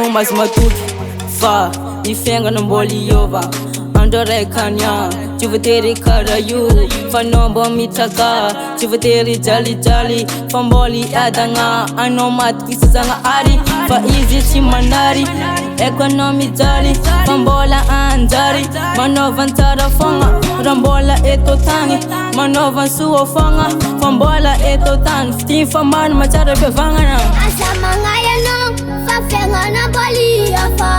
não mas matuque fa e fenga no boliova andore kanya chuvteri karayu fanombo mitaka chuvteri jali jali famboli adanga anomat kisanga ari fa easy chimanari economy jali fambola anjari manovan tarafanga rambola etotangi manovan suo fanga fambola etotan fti faman machara bevanga asama ngaya no fa fenga na boliova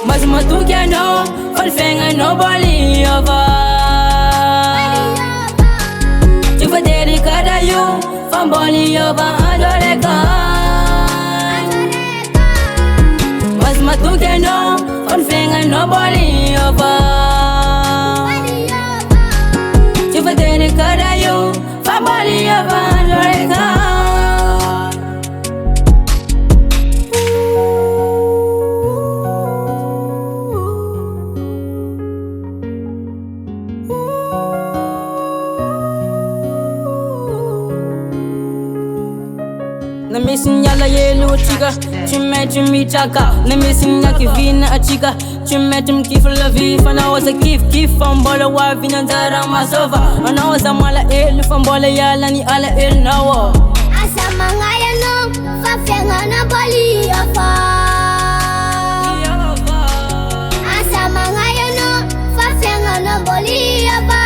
mas matuque não falfenga no boliova tipo dele cada famboliova adoreka mas matuque não falfenga no boliova tipo dele cada famboliova adoreka. Na misinyala yelu chica, chimete michaka. Na misinya kivina chica, chimete mkifla vifa. Na wasa kif fambola wa vina ndara masova. Ana wasa mala elu fambola yala ni ala el nawo. Asama ngaya no, fa fenga na boliova. Asama ngaya no, fa fenga na boliova.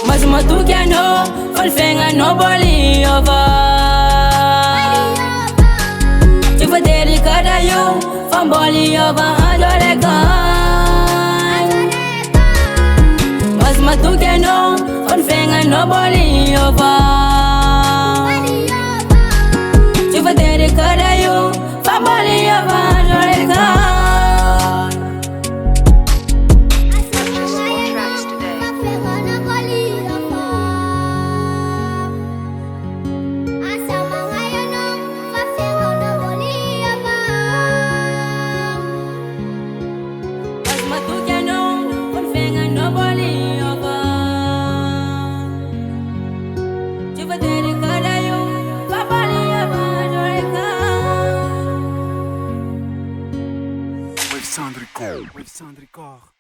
Mas matuque no, falfenga no boliova. Tipo dele cada famboliova adoreka. Mas matuque no, falfenga no boliova. Tipo dele cada famboliova adoreka. Weves Sounds Records.